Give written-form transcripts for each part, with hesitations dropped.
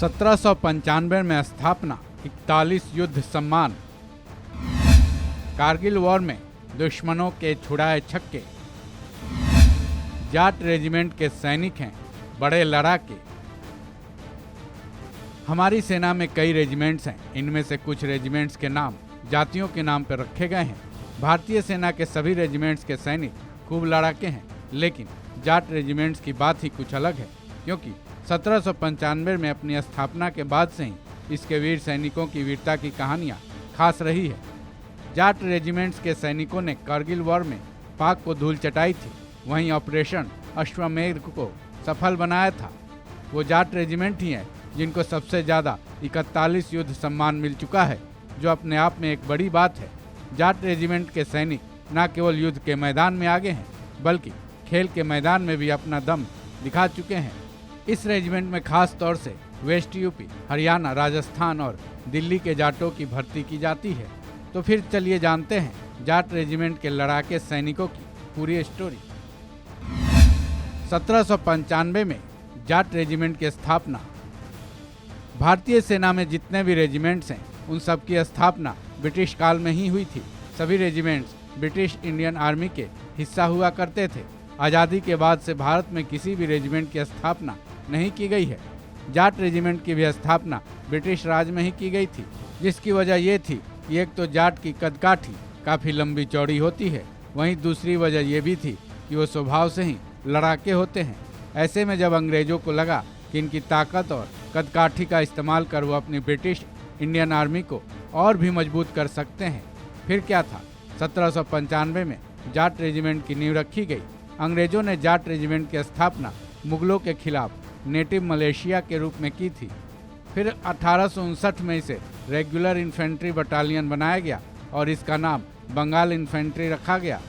1795 में स्थापना, 41 युद्ध सम्मान। कारगिल वॉर में दुश्मनों के छुड़ाए छक्के। जाट रेजिमेंट के सैनिक हैं बड़े लड़ाके। हमारी सेना में कई रेजिमेंट्स हैं। इनमें से कुछ रेजिमेंट्स के नाम जातियों के नाम पर रखे गए हैं। भारतीय सेना के सभी रेजिमेंट्स के सैनिक खूब लड़ाके हैं, लेकिन जाट रेजिमेंट्स की बात ही कुछ अलग है, क्योंकि 1795 में अपनी स्थापना के बाद से ही इसके वीर सैनिकों की वीरता की कहानियां खास रही है। जाट रेजिमेंट्स के सैनिकों ने कारगिल वॉर में पाक को धूल चटाई थी, वहीं ऑपरेशन अश्वमेध को सफल बनाया था। वो जाट रेजिमेंट ही हैं जिनको सबसे ज़्यादा 41 युद्ध सम्मान मिल चुका है, जो अपने आप में एक बड़ी बात है। जाट रेजिमेंट के सैनिक न केवल युद्ध के मैदान में आगे हैं, बल्कि खेल के मैदान में भी अपना दम दिखा चुके हैं। इस रेजिमेंट में खास तौर से वेस्ट यूपी, हरियाणा, राजस्थान और दिल्ली के जाटों की भर्ती की जाती है। तो फिर चलिए जानते हैं जाट रेजिमेंट के लड़ाके सैनिकों की पूरी स्टोरी। 1795 में जाट रेजिमेंट की स्थापना। भारतीय सेना में जितने भी रेजिमेंट्स हैं, उन सब की स्थापना ब्रिटिश काल में ही हुई थी। सभी रेजिमेंट्स ब्रिटिश इंडियन आर्मी के हिस्सा हुआ करते थे। आज़ादी के बाद से भारत में किसी भी रेजिमेंट की स्थापना नहीं की गई है। जाट रेजिमेंट की भी स्थापना ब्रिटिश राज में ही की गई थी, जिसकी वजह ये थी कि एक तो जाट की कदकाठी काफ़ी लंबी चौड़ी होती है, वहीं दूसरी वजह ये भी थी कि वो स्वभाव से ही लड़ाके होते हैं। ऐसे में जब अंग्रेज़ों को लगा कि इनकी ताकत और कदकाठी का इस्तेमाल कर वो अपनी ब्रिटिश इंडियन आर्मी को और भी मजबूत कर सकते हैं, फिर क्या था, 1795 में जाट रेजिमेंट की नींव रखी गई। अंग्रेज़ों ने जाट रेजिमेंट की स्थापना मुगलों के खिलाफ नेटिव मलेशिया के रूप में की थी। फिर 1859 में इसे रेगुलर इन्फेंट्री बटालियन बनाया गया और इसका नाम बंगाल इन्फेंट्री रखा गया।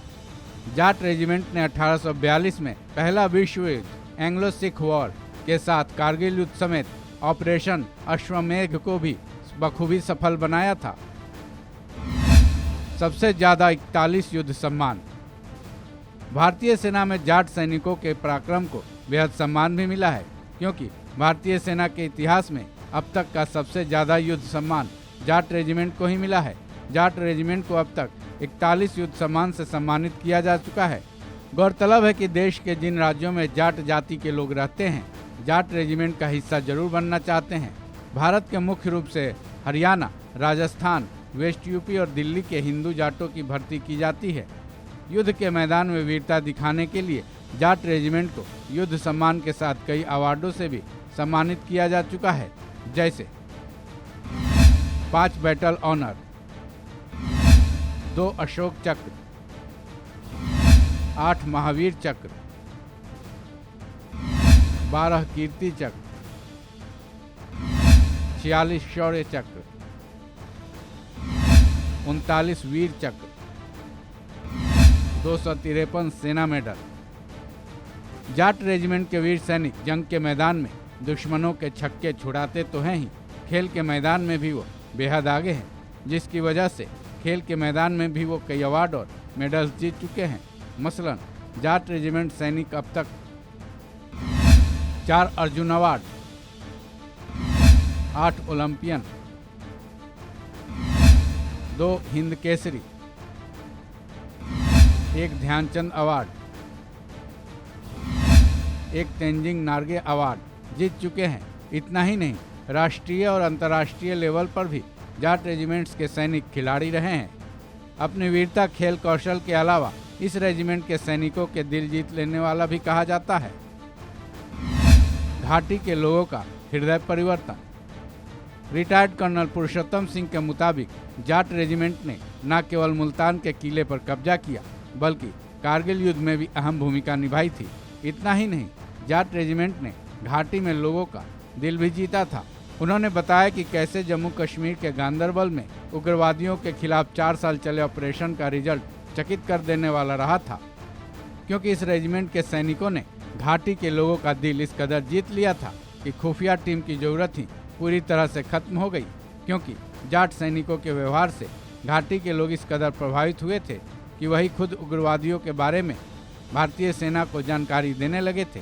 जाट रेजिमेंट ने 1842 में पहला विश्व युद्ध एंग्लो सिख वॉर के साथ कारगिल युद्ध समेत ऑपरेशन अश्वमेध को भी बखूबी सफल बनाया था। सबसे ज़्यादा 41 युद्ध सम्मान। भारतीय सेना में जाट सैनिकों के पराक्रम को बेहद सम्मान भी मिला है, क्योंकि भारतीय सेना के इतिहास में अब तक का सबसे ज़्यादा युद्ध सम्मान जाट रेजिमेंट को ही मिला है। जाट रेजिमेंट को अब तक 41 युद्ध सम्मान से सम्मानित किया जा चुका है। गौरतलब है कि देश के जिन राज्यों में जाट जाति के लोग रहते हैं, जाट रेजिमेंट का हिस्सा जरूर बनना चाहते हैं। भारत के मुख्य रूप से हरियाणा, राजस्थान, वेस्ट यूपी और दिल्ली के हिंदू जाटों की भर्ती की जाती है। युद्ध के मैदान में वीरता दिखाने के लिए जाट रेजिमेंट को युद्ध सम्मान के साथ कई अवार्डों से भी सम्मानित किया जा चुका है, जैसे 5 बैटल ऑनर, 2 अशोक चक्र, 8 महावीर चक्र, 12 कीर्ति चक्र, 46 शौर्य चक्र, 39 वीर चक्र, 253 सेना मेडल। जाट रेजिमेंट के वीर सैनिक जंग के मैदान में दुश्मनों के छक्के छुड़ाते तो हैं ही, खेल के मैदान में भी वो बेहद आगे हैं, जिसकी वजह से खेल के मैदान में भी वो कई अवार्ड और मेडल्स जीत चुके हैं। मसलन जाट रेजिमेंट सैनिक अब तक 4 Arjun award, 8 olympian, 2 Hind Kesari, 1 Dhyanchand award, 1 Tenzing Norgay award जीत चुके हैं। इतना ही नहीं, राष्ट्रीय और अंतर्राष्ट्रीय लेवल पर भी जाट रेजिमेंट्स के सैनिक खिलाड़ी रहे हैं। अपनी वीरता, खेल कौशल के अलावा इस रेजिमेंट के सैनिकों के दिल जीत लेने वाला भी कहा जाता है। घाटी के लोगों का हृदय परिवर्तन। रिटायर्ड कर्नल पुरुषोत्तम सिंह के मुताबिक जाट रेजिमेंट ने न केवल मुल्तान के किले पर कब्जा किया, बल्कि कारगिल युद्ध में भी अहम भूमिका निभाई थी। इतना ही नहीं, जाट रेजिमेंट ने घाटी में लोगों का दिल भी जीता था। उन्होंने बताया कि कैसे जम्मू कश्मीर के गांदरबल में उग्रवादियों के खिलाफ 4 साल चले ऑपरेशन का रिजल्ट चकित कर देने वाला रहा था, क्योंकि इस रेजिमेंट के सैनिकों ने घाटी के लोगों का दिल इस कदर जीत लिया था कि खुफिया टीम की जरूरत ही पूरी तरह से खत्म हो गई, क्योंकि जाट सैनिकों के व्यवहार से घाटी के लोग इस कदर प्रभावित हुए थे कि वही खुद उग्रवादियों के बारे में भारतीय सेना को जानकारी देने लगे थे।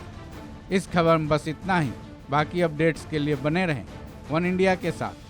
इस खबर में बस इतना ही। बाकी अपडेट्स के लिए बने रहें वन इंडिया के साथ।